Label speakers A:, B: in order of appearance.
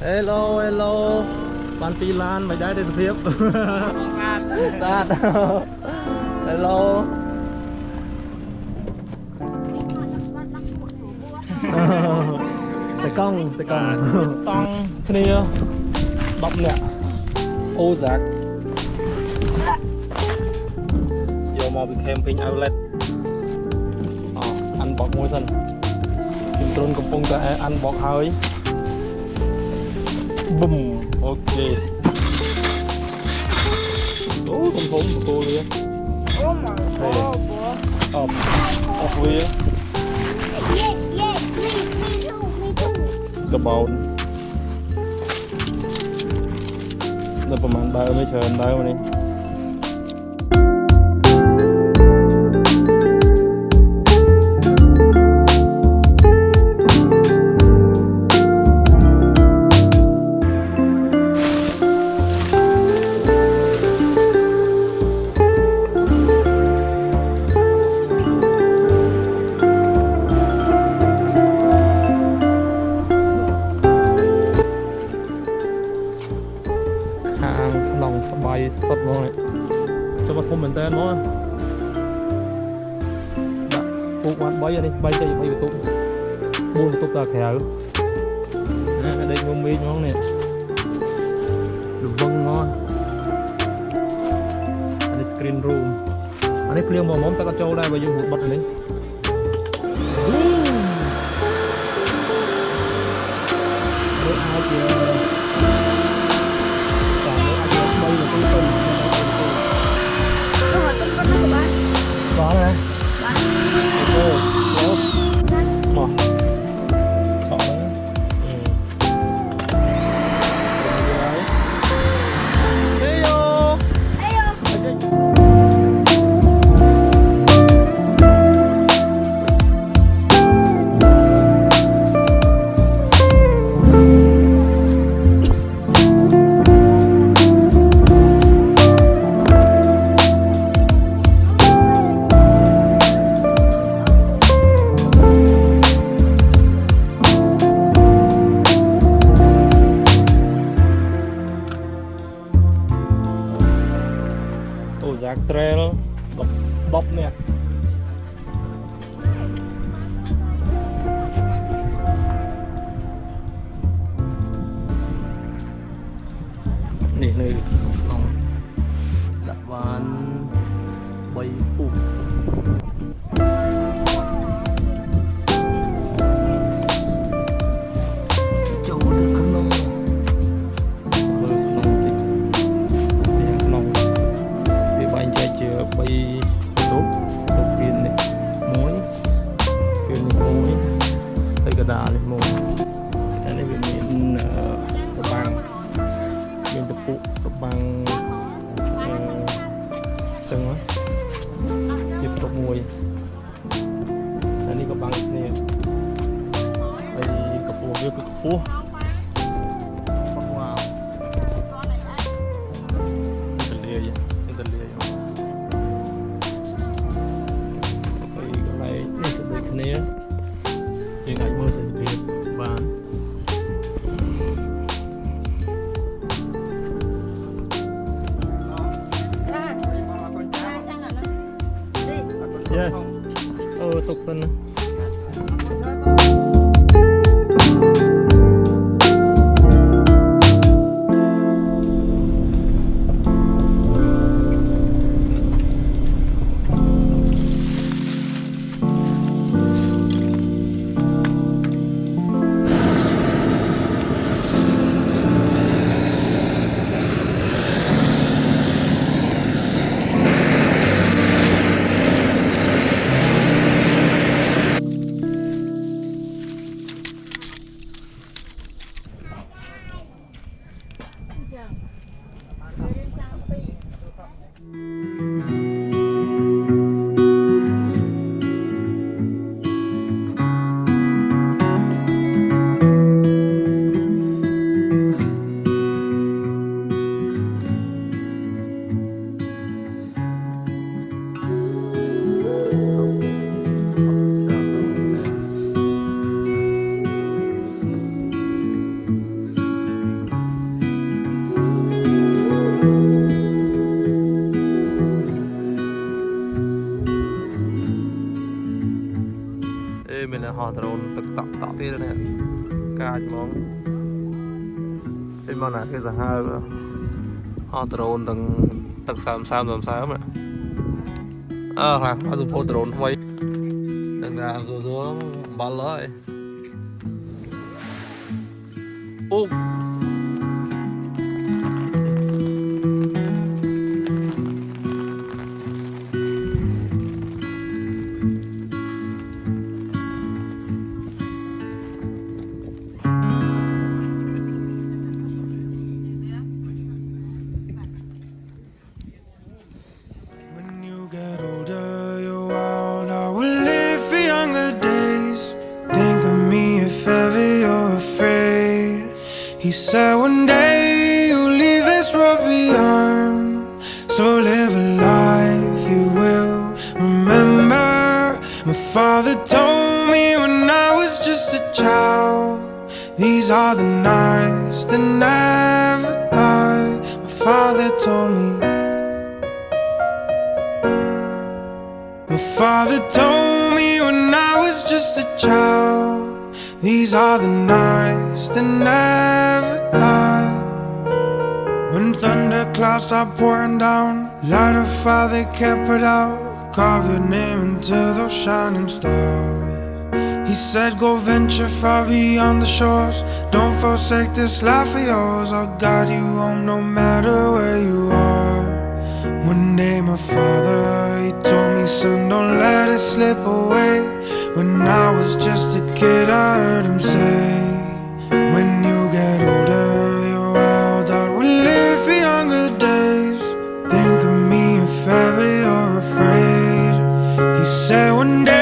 A: Hello hello bạn Pi Lan mày đã đến tiếp ta hello tay cong tông kia đọc nè ô giác vô màu bị camping outlet ăn bọc môi sân chúng tôiកំពុងតែăn bọcហើយ bùm ok ô con thốn của cô đi
B: Oh my god, bro.
A: ọc vía
B: Yeah, me too.
A: กระเป๋าได้ประมาณได้ไม่เชิญได้วันนี้ สดเลยจะมาคุมเหมือนเต้นมั้งปลูกวัดใบอันนี้ใบใจใบประตูบูนประตูตาแขวเด็กงมีน้องเนี่ยหรือวังงอนอันนี้สกรีนรูมอันนี้เคลียร์หมอมตะกระโจได้ไปอยู่หัวบัดเลยเอาเยอะcó này cô close mở chọn đấy heyo giác trail bọc nè này lòng đặt van bay phụ châu được không nông bay tốt viên này muối viên muối tay gà đà này muối cái này bên miền tập băng miền tập phụ tập băng chân á chụp tập mùi cái này có băng này đây cặp phụ với cặp phụ wow nàyยังไงมือจะเปลี่ยนบ้านyes ตกสันนะ drone tức tọt tiết này ca món trên món này cái giá hai drone tầng làm sao mà là có dùng phô drone không ấy đừng làm rồi bao lợi
C: He said one day you'll leave this world beyond, so live a life you will remember. My father told me when I was just a child, these are the nights that never die. My father told me. My father told me when I was just a child, these are the nights that never die. When thunderclouds are pouring down, light a fire they can't put out, carve your name into those shining stars. He said go venture far beyond the shores, don't forsake this life of yours, I'll guide you home no matter where you are. One day my father, he told me, son, don't let it slip away. When I was just a kid, I heard him say, when you get older, your wild heart will live for younger days. Think of me if ever you're afraid. He said one day